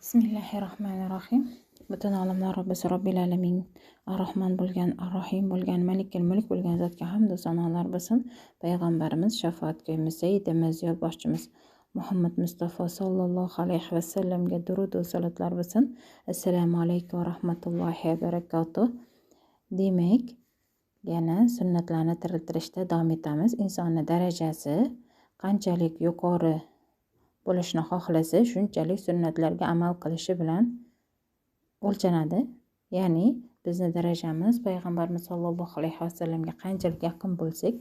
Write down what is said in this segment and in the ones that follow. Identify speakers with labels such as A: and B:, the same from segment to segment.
A: Bismillahirrohmanirrohim. Butun olamlar Robbisi Robbil alamin, Ar-Rahman bo'lgan, Ar-Rohim bo'lgan, Malikul mulk bo'lgan zotga hamd va sanolar bo'lsin. Payg'ambarimiz, shafoatgo'yimiz, sayyidimiz, yo'lboshchimiz Muhammad Mustafa sallallohu alayhi va sallamga durud va salotlar bo'lsin. Assalomu alaykum va rahmatullohi va barakatuh. Demak, yana sunnatlarni tiriltirishda davom etamiz. Insonning darajasi qanchalik yuqori bo'lishni xohlasa, shunchalik sunnatlarga amal qilishi bilan o'lchanadi. Ya'ni bizni darajamiz payg'ambarimiz sollallohu alayhi vasallamga qanchalik yaqin bo'lsak,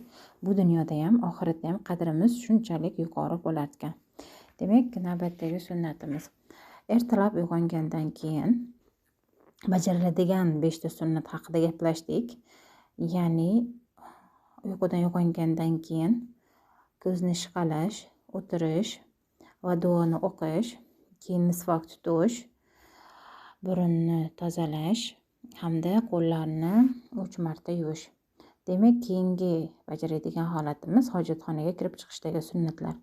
A: bu dunyoda ham, oxiratda ham qadrimiz shunchalik yuqori bo'lar ekan. Demak, navbatdagi sunnatimiz. Ertalab uyg'ongandan keyin bajariladigan 5 ta sunnat haqida gaplashdik. Ya'ni uyqudan uyg'ongandan keyin ko'zni ishqalash, o'tirish va duoni o'qish, keyin misvak tutish, burunni tozalash hamda qo'llarni 3 marta yuvish. Demak, keyingi bajaradigan holatimiz hojatxonaga kirib chiqishdagi sunnatlar.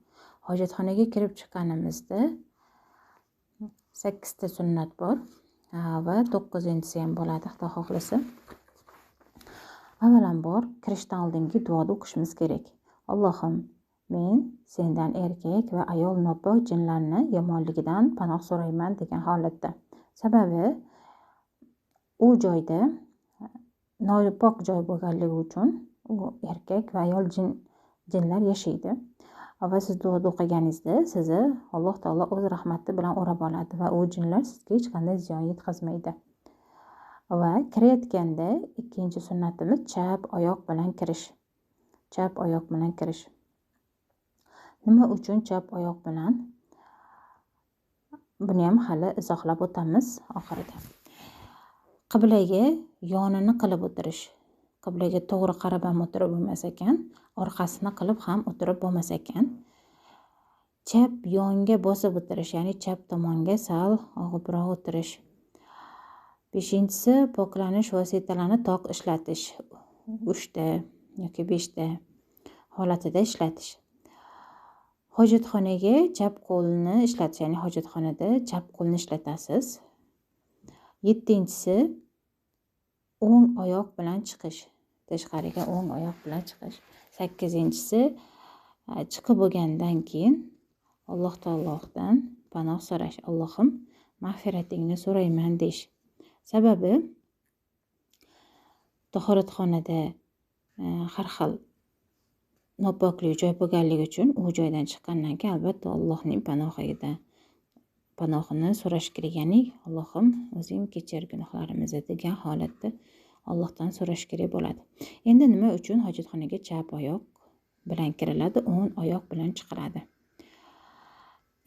A: Hojatxonaga kirib chiqqanimizda 8 ta sunnat bor va 9-inchisi ham bo'ladi, Xudo xohlasa. Avvalambor kirishdan oldingi duoda o'qishimiz kerak. Allohim, men sendan erkak va ayol nopok jinlarni yomonligidan panoh so'rayman degan holatda. Sababi u joyda nopok joy bo'lganligi uchun u erkak va ayol jinlar yashaydi. Va siz duo o'qiganingizda sizni Alloh taolo o'z rahmati bilan o'rab oladi va u jinlar sizga hech qanday ziyon yetkazmaydi. Va kirayotganda ikkinchi sunnatimiz chap oyoq bilan kirish. Chap oyoq bilan kirish. Nima uchun chap oyoq bilan? Buni ham hali izohlab o'tamiz oxirida. Qiblaga yonini qilib o'tirish. Qiblaga to'g'ri qarab ham o'tirib bo'lmas ekan, orqasini qilib ham o'tirib bo'lmas ekan. Chap yonga bosib o'tirish, ya'ni chap tomonga sal og'ibroq o'tirish. 5-inchisi poklanish vositalarini toq ishlatish. 3 ta yoki 5 ta holatida ishlatish. Hojatxonaga chap qo'lni ishlatish, ya'ni hojatxonada chap qo'lni ishlatasiz. 7-inchisi o'ng oyoq bilan chiqish. Tashqariga o'ng oyoq bilan chiqish. 8-inchisi chiqib bo'lgandan keyin Alloh taolodan panoh so'rash. Allohim, mag'firatingni so'rayman desh. Sababi tahoratxonada har xil nopoklik joy bo'lganligi uchun u joydan chiqqandan keyin albatta Allohning panohini so'rash kerak. Ya'ni Allohim, o'zing kechir gunohlarimizni degan holatda Allohdan so'rash kerak bo'ladi. Endi nima uchun hojatxonaga chap oyoq bilan kiriladi, o'ng oyoq bilan chiqiladi?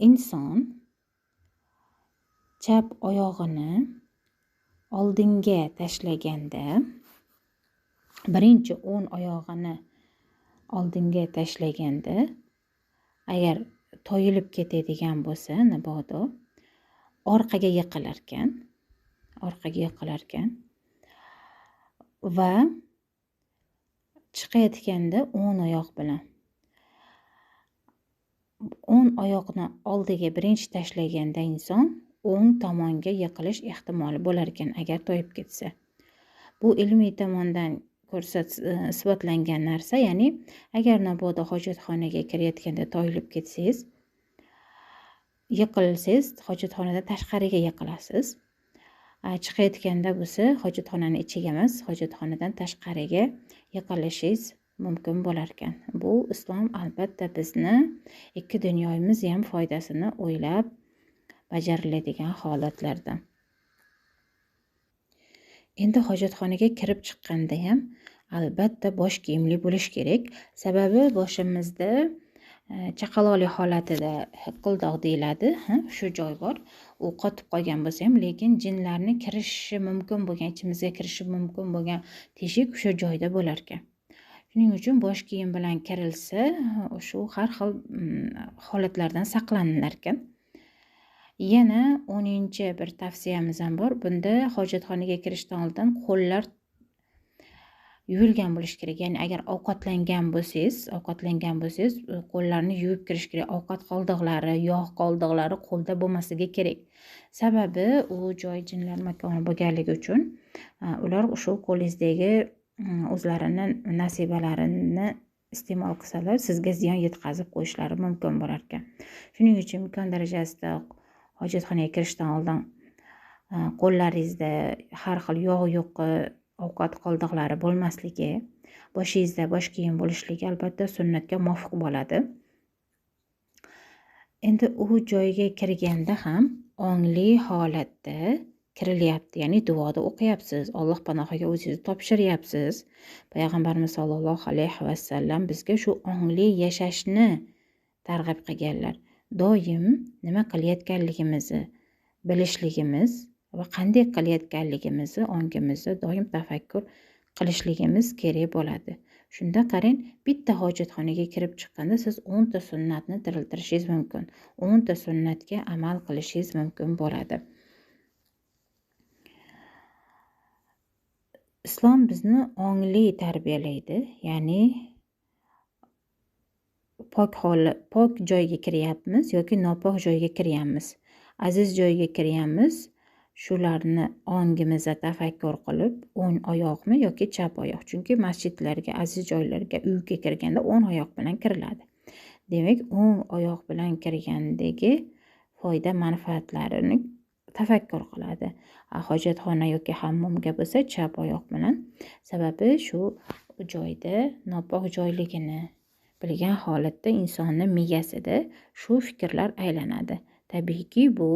A: Inson chap oyog'ini oldinga tashlaganda, birinchi o'ng oyog'ini oldinga tashlaganda, agar toyilib ketadigan bo'lsa, mabodo orqaga yiqilar ekan va chiqayotganda o'ng oyoq bilan o'ng oyoqni oldiga birinchi tashlaganda inson o'ng tomonga yiqilish ehtimoli bo'lar ekan agar toyib ketsa. Bu ilmiy tomondan isbotlangan narsa, ya'ni agar mabodo hojatxonaga kirayotganda toyilib ketsangiz, yiqilsangiz, hojatxonada tashqariga yiqilasiz. Chiqayotganda bo'lsa, hojatxonaning ichiga emas, hojatxonadan tashqariga yiqilishingiz mumkin bo'lar ekan. Bu islom albatta bizni ikki dunyomiz ham foydasini o'ylab bajariladigan holatlardan. Endi hojatxonaga kirib chiqqanda ham albatta bosh kiyimli bo'lish kerak. Sababi boshimizda chaqaloqli holatida hiqildoq deyiladi, shu joy bor. U qotib qolgan bo'lsa ham, lekin jinlarning kirishi mumkin bo'lgan, ichimizga kirishi mumkin bo'lgan teshik shu joyda bo'lar ekan. Shuning uchun bosh kiyim bilan kirilsa, shu har xil holatlardan saqlanilar ekan. Yana 10-chi bir tavsiyamiz ham bor. Bunda hojatxonaga kirishdan oldin qo'llar yuvilgan bo'lishi kerak. Ya'ni agar ovqatlangan bo'lsangiz, qo'llarni yuvib kirish kerak. Ovqat qoldiqlari, yog' qoldiqlari qo'lda bo'lmasligi kerak. Sababi u joy jinlar makoni bo'lganligi uchun ular shu qo'lingizdagi o'zlarini nasibalarini iste'mol qilsalar, sizga ziyon yetkazib qo'yishlari mumkin bo'lar ekan. Shuning uchun imkon darajasida hojatxonaga kirishdan oldin qo'llaringizda har xil yog' yuqi, ovqat qoldiqlari bo'lmasligi, boshingizda bosh kiyim bo'lishligi albatta sunnatga muvofiq bo'ladi. Endi u joyga kirganda ham ongli holatda kirilyapti, ya'ni duoda o'qiyapsiz, Alloh panohiga o'zingizni topshiryapsiz. Payg'ambarimiz sollallohu alayhi vasallam bizga shu ongli yashashni targ'ib qilganlar. Doim nima qilayotganligimizni bilishligimiz va qanday qilayotganligimizni ongimizda doim tafakkur qilishligimiz kerak bo'ladi. Shunda qarang, bitta hojatxonaga kirib chiqqanda siz 10 ta sunnatni tiriltirishingiz mumkin. 10 ta sunnatga amal qilishingiz mumkin bo'ladi. Islom bizni ongli tarbiyalaydi, ya'ni pok joyga kiryapmiz yoki nopok joyga kiryapmiz. Aziz joyga kiryapmiz, shularni ongimizda tafakkur qilib, o'ng oyoqmi yoki chap oyoq. Chunki masjidlarga, aziz joylarga, uyga kirganda o'ng oyoq bilan kiriladi. Demak, o'ng oyoq bilan kirgandagi foyda manfaatlarini tafakkur qiladi. Hojatxona yoki hammomga bo'lsa chap oyoq bilan. Sababi shu joyda nopok joyligini bilgan holatda insonning miyasida shu fikrlar aylanadi. Tabiiyki bu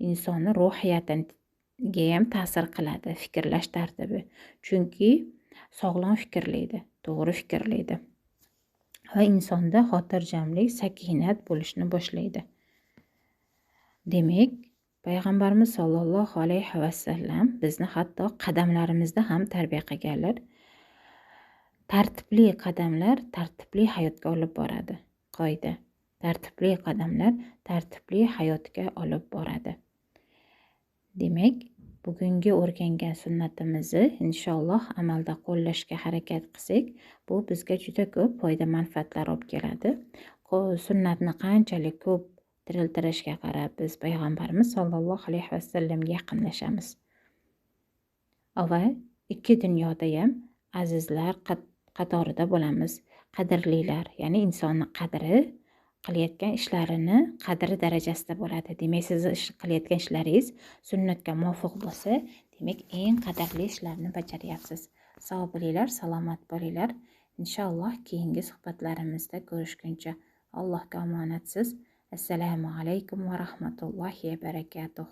A: insonni ruhiyatiga ham ta'sir qiladi, fikrlash tartibi. Chunki sog'lom fikrlaydi, to'g'ri fikrlaydi va insonda xotirjamlik, sakinat bo'lishni boshlaydi. Demak, Payg'ambarimiz sollallohu alayhi vasallam bizni hatto qadamlarimizda ham tarbiya qilganlar. Tartibli qadamlar tartibli hayotga olib boradi. Qoida: tartibli qadamlar tartibli hayotga olib boradi. Demak, bugungi o'rgangan sunnatimizni inshaalloh amalda qo'llashga harakat qilsak, bu bizga juda ko'p foyda manfaatlar olib keladi. Sunnatni qanchalik ko'p tiriltirishga qarab biz payg'ambarimiz sollallohu alayhi vasallamga yaqinlashamiz. Va ikki dunyoda ham azizlar qatorida bo'lamiz. Qadrlilar, ya'ni insonni qadri qilayotgan ishlarini qadri darajasida bo'ladi. Demak, siz qilayotgan ishlaringiz sunnatga muvofiq bo'lsa, demak eng qadrli ishlarni bajaryapsiz. Sog' bo'linglar, salomat bo'linglar. Inshaalloh keyingi suhbatlarimizda ko'rishguncha Allohga omonatsiz. Assalomu alaykum va rahmatullohi va barakatuh.